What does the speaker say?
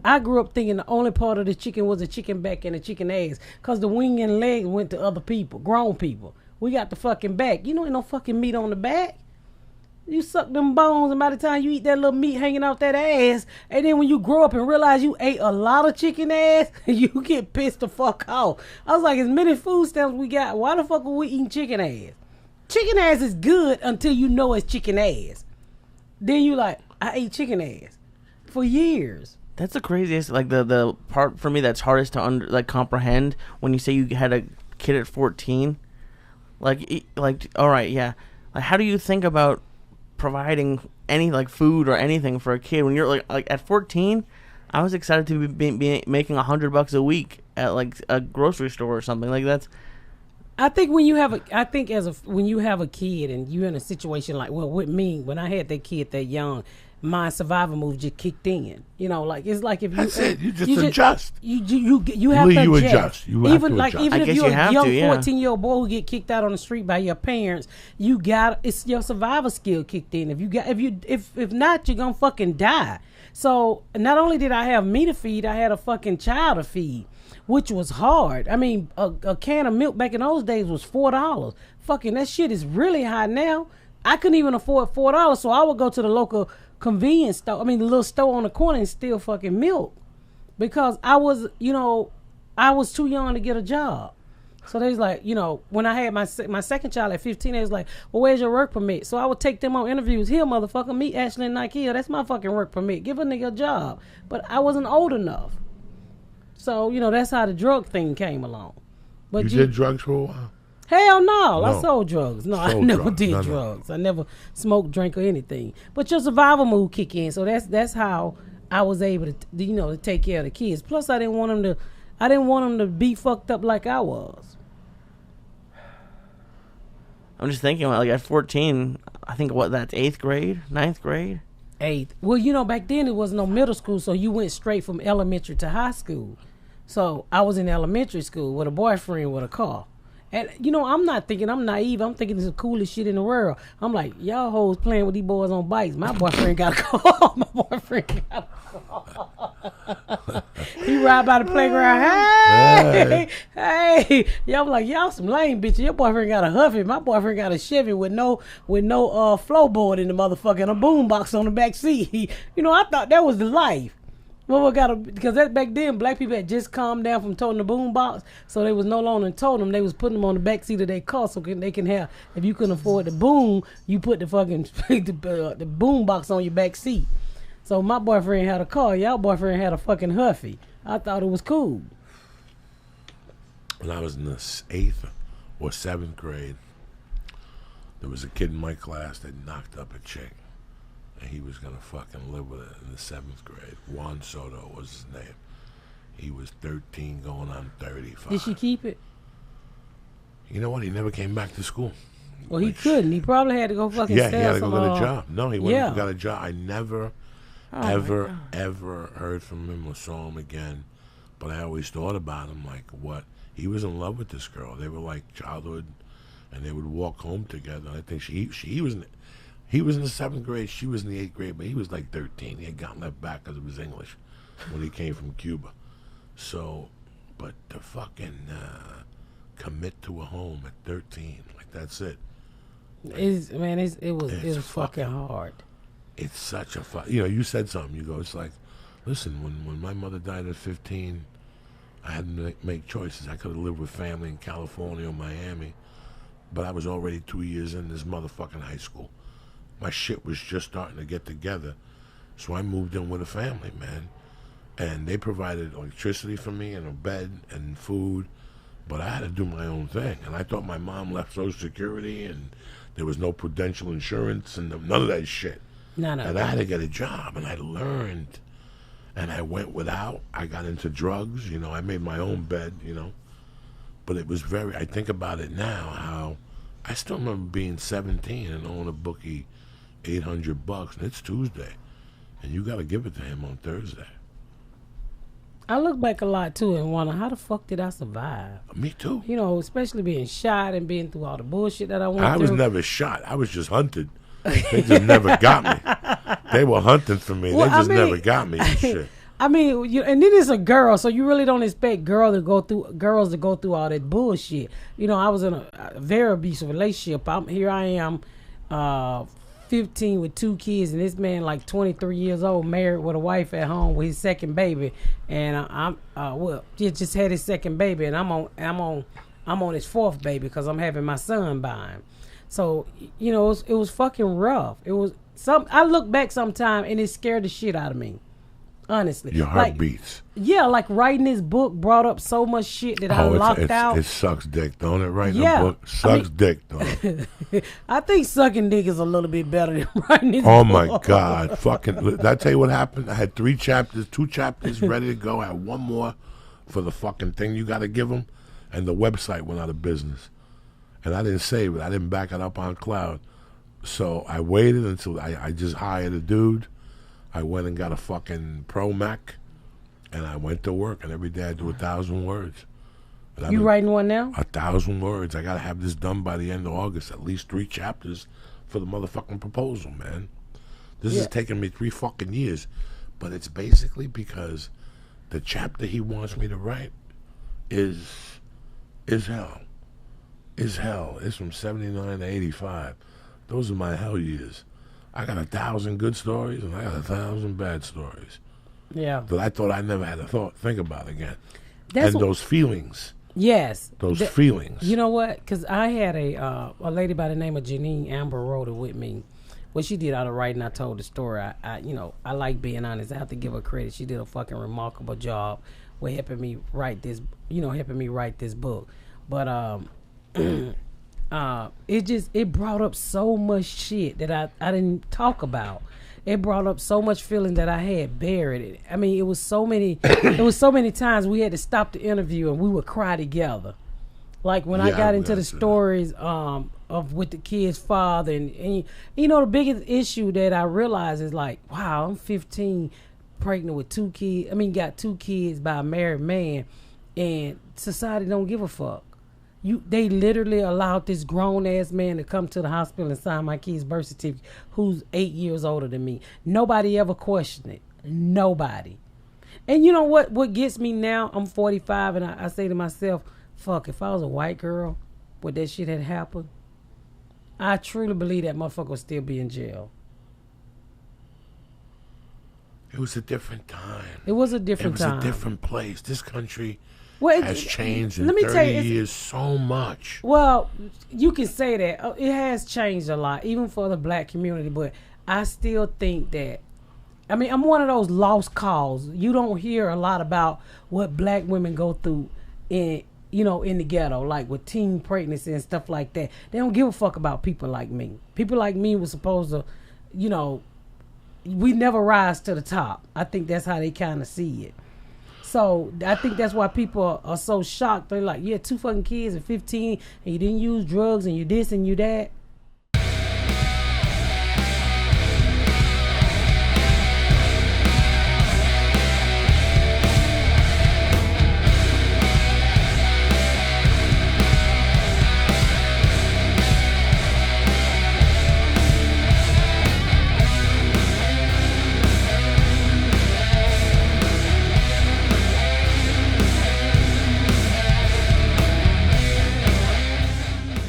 I grew up thinking the only part of the chicken was the chicken back and the chicken ass. Because the wing and leg went to other people, grown people. We got the fucking back. You know ain't no fucking meat on the back. You suck them bones, and by the time you eat that little meat hanging out that ass, and then when you grow up and realize you ate a lot of chicken ass, you get pissed the fuck off. I was like, as many food stamps we got, why the fuck are we eating chicken ass? Chicken ass is good until you know it's chicken ass. Then you like, I ate chicken ass for years. That's the craziest, like the part for me that's hardest to comprehend when you say you had a kid at 14. Like all right, yeah. Like, how do you think about providing any like food or anything for a kid when you're like at 14? I was excited to be making $100 a week at like a grocery store or something like that. I think when you have when you have a kid and you're in a situation like, well, with me, when I had that kid that young, my survival move just kicked in. You know, like it's like if you you just adjust. You have to adjust. You even have to adjust. If you're a young 14-year-old boy who get kicked out on the street by your parents, it's your survival skill kicked in. If not, you're gonna fucking die. So not only did I have me to feed, I had a fucking child to feed, which was hard. I mean, a can of milk back in those days was $4. Fucking that shit is really high now. I couldn't even afford $4, so I would go to the local convenience store. I mean, the little store on the corner and steal fucking milk because I was too young to get a job. So they was like, when I had my second child at 15, they was like, well, where's your work permit? So I would take them on interviews. Here, motherfucker, meet Ashley and Nike. That's my fucking work permit. Give a nigga a job. But I wasn't old enough. So, that's how the drug thing came along. But you did drugs for a while? Hell no. I sold drugs. No, I never did drugs. No. I never smoked, drank, or anything. But your survival move kick in. So that's how I was able to, to take care of the kids. Plus, I didn't want them to be fucked up like I was. I'm just thinking, like at 14, I think that's 8th grade, 9th grade. 8th. Well, back then it was no middle school, so you went straight from elementary to high school. So I was in elementary school with a boyfriend with a car. And, I'm not thinking I'm naive. I'm thinking it's the coolest shit in the world. I'm like, y'all hoes playing with these boys on bikes. My boyfriend got a car. My boyfriend got a car. He ride by the playground. Hey. Y'all like, y'all some lame bitches. Your boyfriend got a Huffy. My boyfriend got a Chevy with no floorboard in the motherfucker and a boombox on the back seat. I thought that was the life. Because back then black people had just calmed down from toting the boom box, so they was no longer toting them. They was putting them on the back seat of their car so they can have. If you couldn't afford the boom, you put the fucking the boom box on your back seat. So my boyfriend had a car. Y'all boyfriend had a fucking Huffy. I thought it was cool. When I was in the 8th or 7th grade, there was a kid in my class that knocked up a chick. And he was going to fucking live with it in the 7th grade. Juan Soto was his name. He was 13 going on 35. Did she keep it? You know what? He never came back to school. Well, he couldn't. He probably had to go fucking he had to go get a job. No, he went and got a job. I never, ever heard from him or saw him again. But I always thought about him like, what? He was in love with this girl. They were like childhood, and they would walk home together. I think he was in the 7th grade, she was in the 8th grade, but he was like 13. He had gotten left back because of his English when he came from Cuba. So, but to fucking commit to a home at 13, like that's it. Like, it was fucking hard. It's such a you said something. You go, it's like, listen, when my mother died at 15, I had to make choices. I could have lived with family in California or Miami, but I was already 2 years in this motherfucking high school. My shit was just starting to get together. So I moved in with a family, man. And they provided electricity for me and a bed and food. But I had to do my own thing. And I thought my mom left Social Security and there was no prudential insurance and none of that shit. No. And I had to get a job. And I learned. And I went without. I got into drugs. I made my own bed, But it was I think about it now, how I still remember being 17 and owning a bookie $800, and it's Tuesday, and you got to give it to him on Thursday. I look back a lot too and wonder how the fuck did I survive? Me too. Especially being shot and being through all the bullshit that I went through. I was never shot. I was just hunted. They just never got me. They were hunting for me. They just never got me and shit. I mean, and then it's a girl, so you really don't expect girls to go through all that bullshit. You know, I was in a very abusive relationship. I am, 15 with 2 kids, and this man like 23 years old, married with a wife at home with his second baby, and he just had his second baby, and I'm on his fourth baby because I'm having my son by him. So you know, it was fucking rough. It was I look back sometime and it scared the shit out of me. Honestly, your heart beats. Yeah, like writing this book brought up so much shit that I locked out. It sucks dick, don't it? Writing a book sucks dick, don't it? I think sucking dick is a little bit better than writing this book. Oh my God, fucking! Did I tell you what happened? I had 2 chapters ready to go. I had one more for the fucking thing you got to give them, and the website went out of business, and I didn't save it. I didn't back it up on cloud, so I waited until I just hired a dude. I went and got a fucking Pro Mac, and I went to work, and every day I do 1,000 words. You writing one now? 1,000 words. I gotta have this done by the end of August. At least 3 chapters for the motherfucking proposal, man. This is taking me 3 fucking years, but it's basically because the chapter he wants me to write is hell. Is hell. It's from 79 to 85. Those are my hell years. I got 1,000 good stories and I got 1,000 bad stories. Yeah. That I thought I never had to think about again. That's those feelings. Yes. Those feelings. You know what? Because I had a lady by the name of Janine Amber wrote it with me. What she did out of writing, I told the story. I like being honest. I have to give her credit. She did a fucking remarkable job with helping me write this book. But it brought up so much shit that I didn't talk about. It brought up so much feeling that I had buried. I mean, it was so many times we had to stop the interview and we would cry together. Like when I got into the stories of with the kid's father and you know, the biggest issue that I realized is like, wow, I'm 15, pregnant with 2 kids. I mean, got 2 kids by a married man, and society don't give a fuck. They literally allowed this grown ass man to come to the hospital and sign my kid's birth certificate, who's 8 years older than me. Nobody ever questioned it. Nobody. And you know what gets me now? I'm 45 and I say to myself, fuck, if I was a white girl where that shit had happened, I truly believe that motherfucker would still be in jail. It was a different time. It was a different time. It was a different place. This country has changed in 30 years so much. Well, you can say that. It has changed a lot, even for the black community, but I still think that, I mean, I'm one of those lost cause. You don't hear a lot about what black women go through in the ghetto, like with teen pregnancy and stuff like that. They don't give a fuck about people like me. People like me were supposed to, we never rise to the top. I think that's how they kind of see it. So I think that's why people are so shocked. They're like, yeah, 2 fucking kids at 15 and you didn't use drugs and you this and you that.